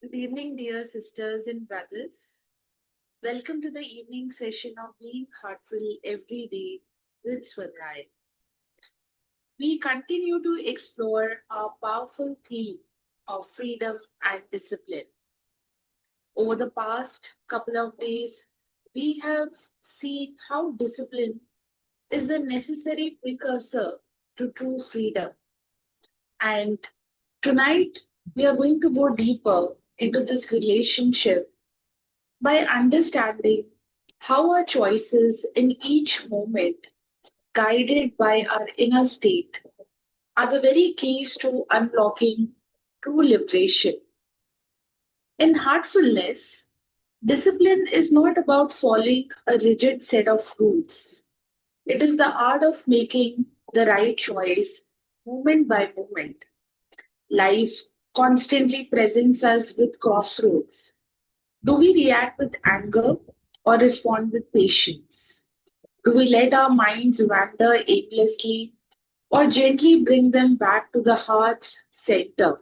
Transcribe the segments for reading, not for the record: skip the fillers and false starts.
Good evening, dear sisters and brothers. Welcome to the evening session of Being Heartful Every Day with Swadhyaya. We continue to explore our powerful theme of freedom and discipline. Over the past couple of days, we have seen how discipline is the necessary precursor to true freedom. And tonight, we are going to go deeper into this relationship by understanding how our choices in each moment, guided by our inner state, are the very keys to unlocking true liberation. In heartfulness, discipline is not about following a rigid set of rules. It is the art of making the right choice moment by moment. Life constantly presents us with crossroads. Do we react with anger or respond with patience? Do we let our minds wander aimlessly or gently bring them back to the heart's center?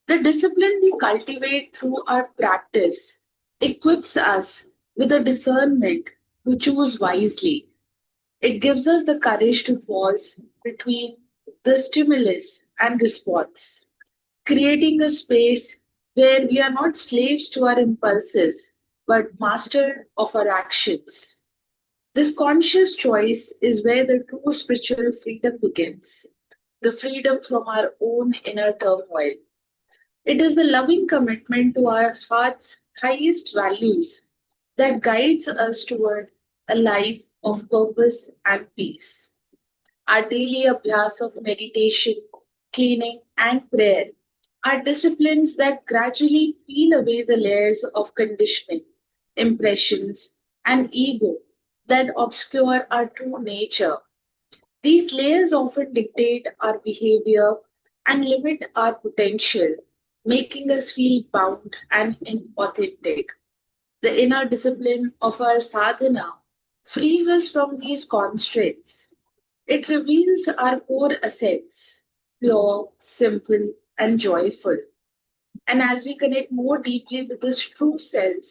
The discipline we cultivate through our practice equips us with a discernment to choose wisely. It gives us the courage to pause between the stimulus and response, creating a space where we are not slaves to our impulses but master of our actions. This conscious choice is where the true spiritual freedom begins, the freedom from our own inner turmoil. It is the loving commitment to our heart's highest values that guides us toward a life of purpose and peace. Our daily abhyas of meditation, cleaning, and prayer are disciplines that gradually peel away the layers of conditioning, impressions, and ego that obscure our true nature. These layers often dictate our behavior and limit our potential, making us feel bound and inauthentic. The inner discipline of our sadhana frees us from these constraints. It reveals our core essence, pure, simple, and joyful. And as we connect more deeply with this true self,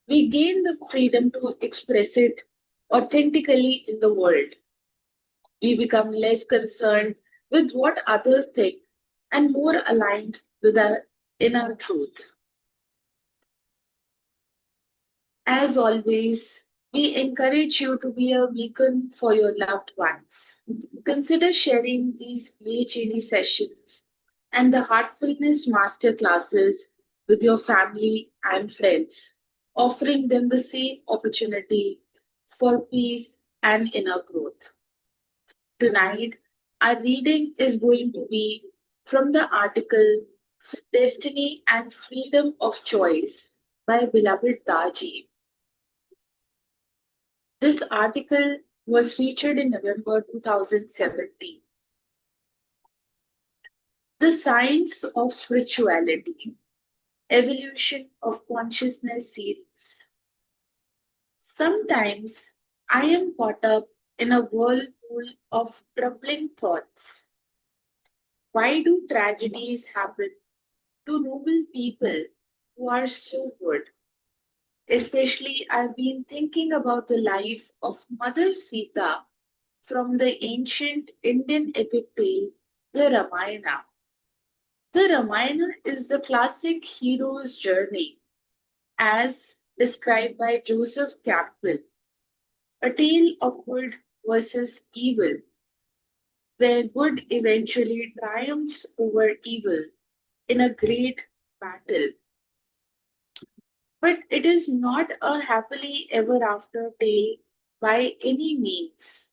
we gain the freedom to express it authentically in the world. We become less concerned with what others think and more aligned with our inner truth. As always, we encourage you to be a beacon for your loved ones. Consider sharing these BHED sessions and the Heartfulness Master classes with your family and friends, offering them the same opportunity for peace and inner growth. Tonight, our reading is going to be from the article Destiny and Freedom of Choice by beloved Daji. This article was featured in November 2017. The Science of Spirituality, Evolution of Consciousness series. Sometimes I am caught up in a whirlpool of troubling thoughts. Why do tragedies happen to noble people who are so good? Especially, I've been thinking about the life of Mother Sita from the ancient Indian epic tale, the Ramayana. The Ramayana is the classic hero's journey, as described by Joseph Campbell, a tale of good versus evil, where good eventually triumphs over evil in a great battle. But it is not a happily ever after tale by any means.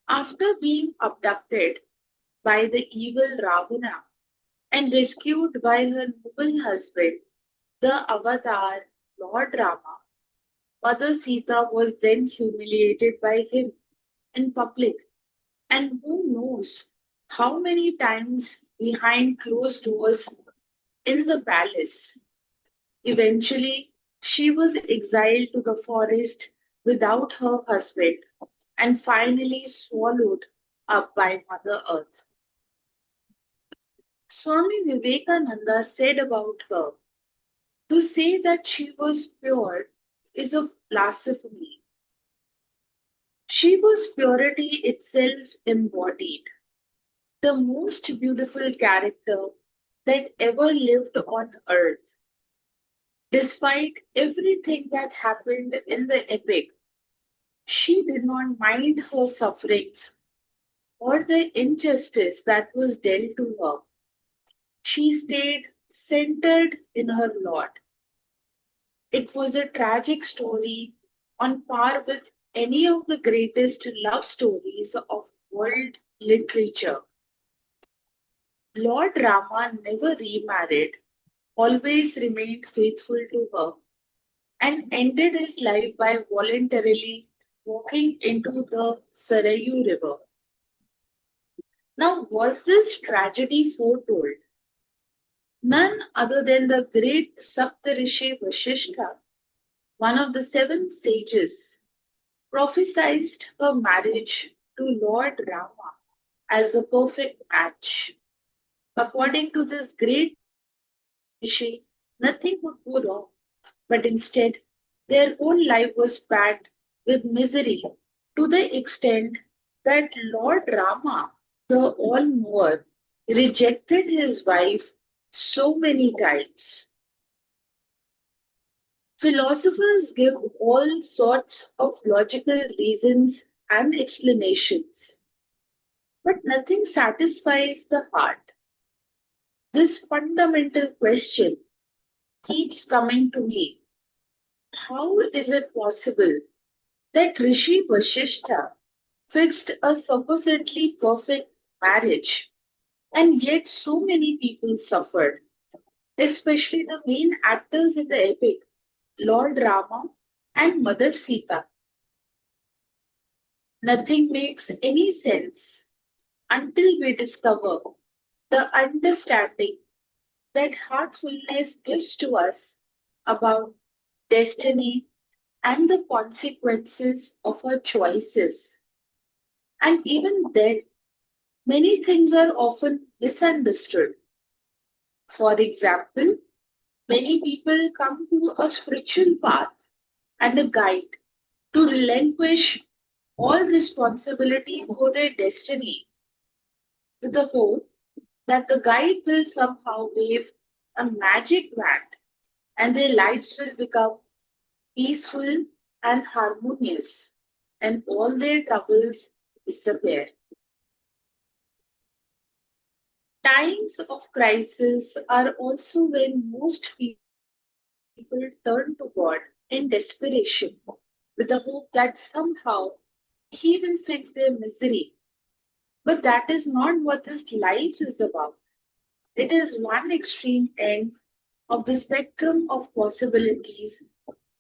After being abducted by the evil Ravana and rescued by her noble husband, the Avatar Lord Rama, Mother Sita was then humiliated by him in public, and who knows how many times behind closed doors in the palace. Eventually, she was exiled to the forest without her husband and finally swallowed up by Mother Earth. Swami Vivekananda said about her, to say that she was pure is a blasphemy. She was purity itself embodied, the most beautiful character that ever lived on earth. Despite everything that happened in the epic, she did not mind her sufferings or the injustice that was dealt to her. She stayed centered in her Lord. It was a tragic story on par with any of the greatest love stories of world literature. Lord Rama never remarried, always remained faithful to her, and ended his life by voluntarily walking into the Sarayu River. Now, was this tragedy foretold? None other than the great Saptarishi Vasishtha, one of the seven sages, prophesied her marriage to Lord Rama as the perfect match. According to this great Saptarishi, nothing would go wrong, but instead, their whole life was packed with misery to the extent that Lord Rama, the all knower, rejected his wife so many times. Philosophers give all sorts of logical reasons and explanations, but nothing satisfies the heart. This fundamental question keeps coming to me. How is it possible that Rishi Vasishtha fixed a supposedly perfect marriage and yet so many people suffered, especially the main actors in the epic, Lord Rama and Mother Sita? Nothing makes any sense until we discover the understanding that heartfulness gives to us about destiny and the consequences of our choices. And even then, many things are often misunderstood. For example, many people come to a spiritual path and a guide to relinquish all responsibility for their destiny with the hope that the guide will somehow wave a magic wand and their lives will become peaceful and harmonious and all their troubles disappear. Times of crisis are also when most people turn to God in desperation with the hope that somehow He will fix their misery. But that is not what this life is about. It is one extreme end of the spectrum of possibilities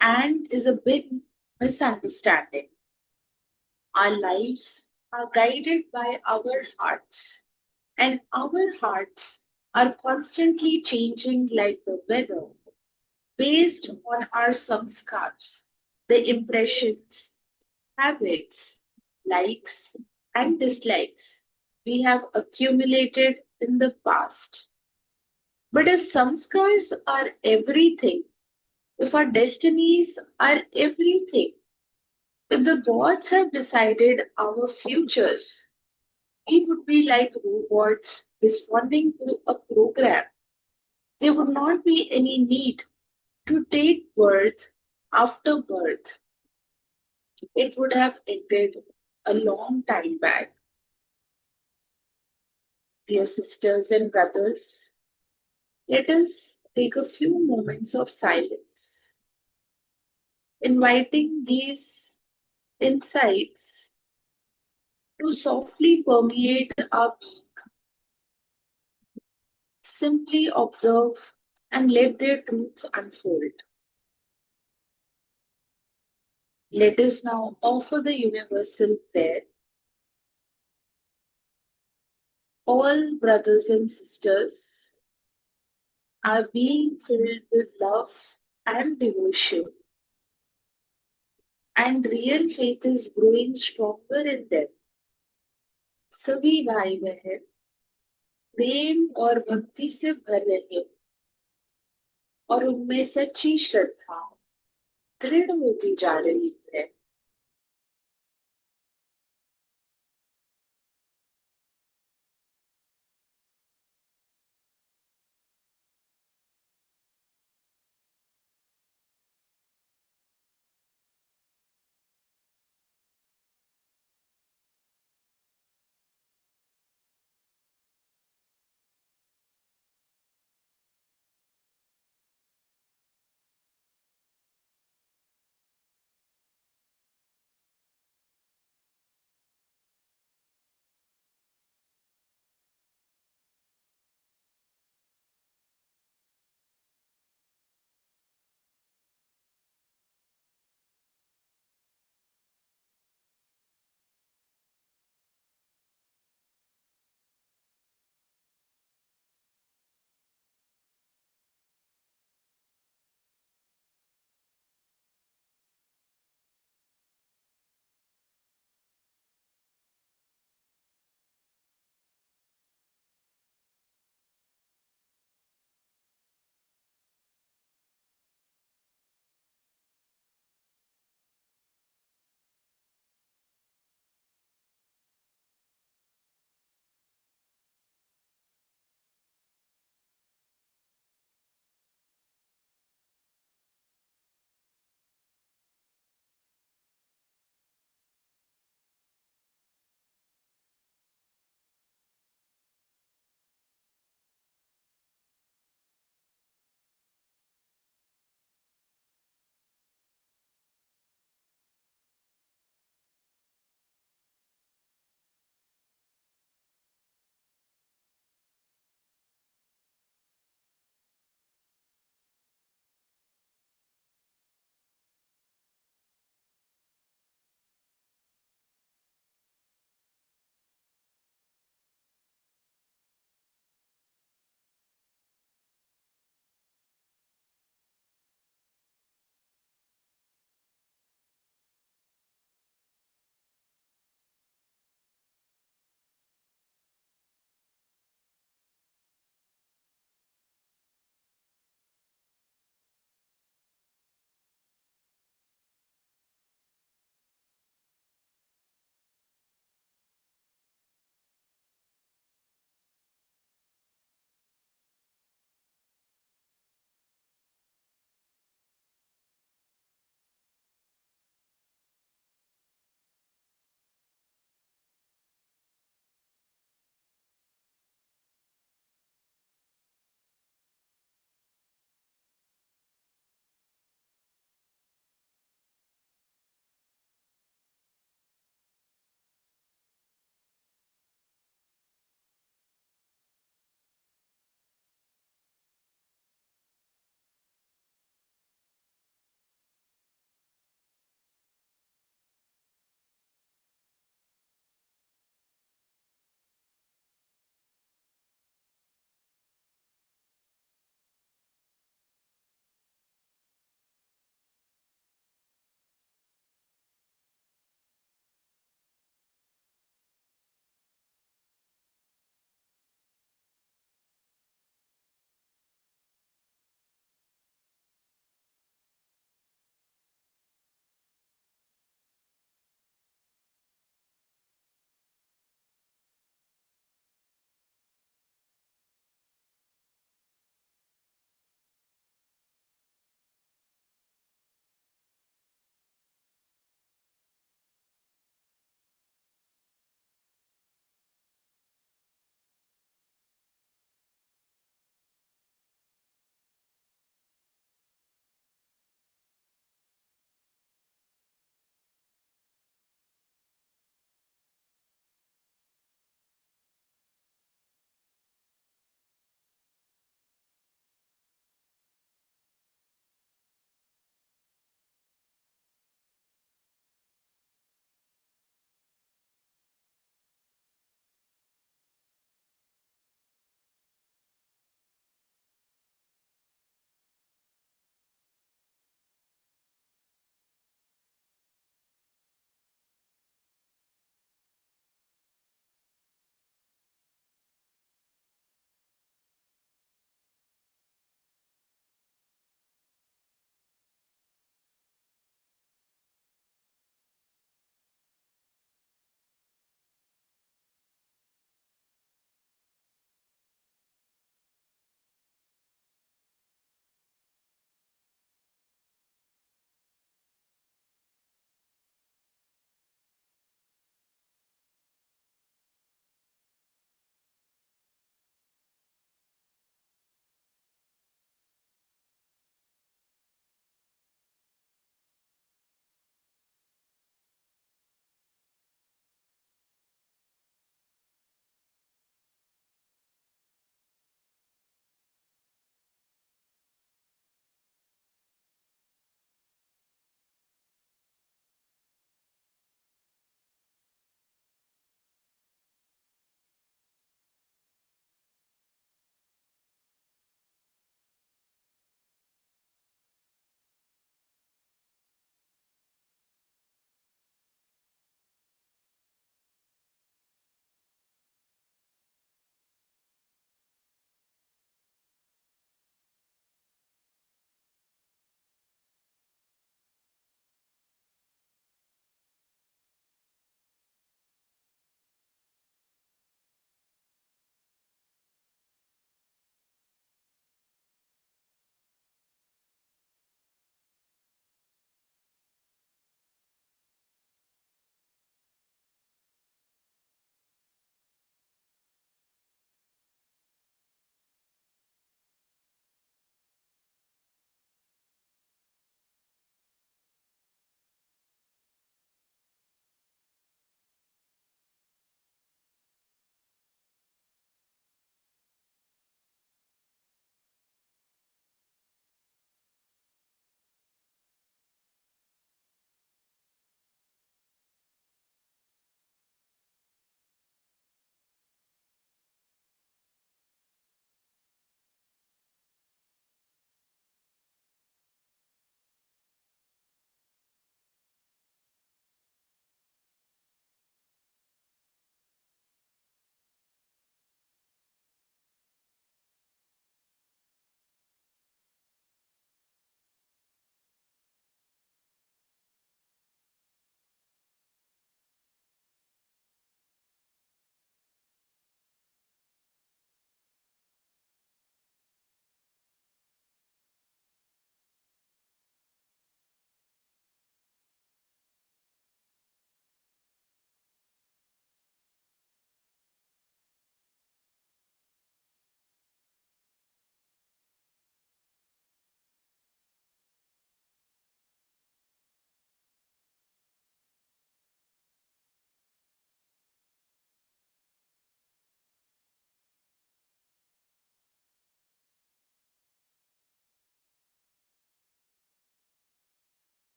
and is a big misunderstanding. Our lives are guided by our hearts, and our hearts are constantly changing like the weather based on our samskars, the impressions, habits, likes, and dislikes we have accumulated in the past. But if samskars are everything, if our destinies are everything, if the gods have decided our futures, we would be like robots responding to a program. There would not be any need to take birth after birth. It would have ended a long time back. Dear sisters and brothers, let us take a few moments of silence, inviting these insights to softly permeate our being. Simply observe and let their truth unfold. Let us now offer the universal prayer. All brothers and sisters are being filled with love and devotion, and real faith is growing stronger in them. सभी भाई बहन प्रेम और भक्ति से भर रहे और उनमें सच्ची श्रद्धा दृढ़ होती जा रही है।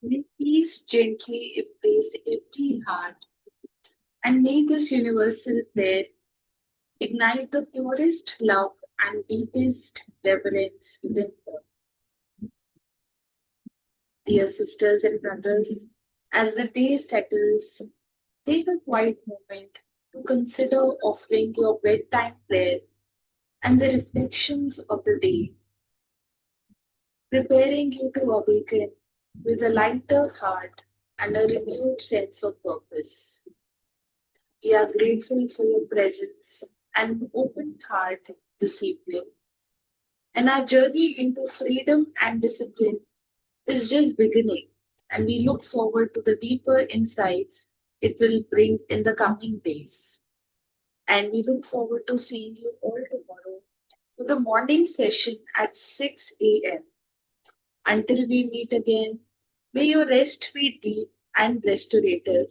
May peace gently embrace every heart, and may this universal prayer ignite the purest love and deepest reverence within all. Dear sisters and brothers, as the day settles, take a quiet moment to consider offering your bedtime prayer and the reflections of the day, preparing you to awaken with a lighter heart and a renewed sense of purpose. We are grateful for your presence and open heart this evening, and our journey into freedom and discipline is just beginning, and we look forward to the deeper insights it will bring in the coming days. And we look forward to seeing you all tomorrow for the morning session at 6 a.m. Until we meet again, may your rest be deep and restorative,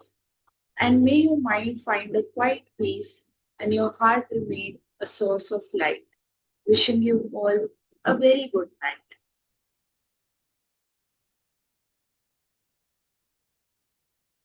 and may your mind find a quiet peace and your heart remain a source of light. Wishing you all a very good night.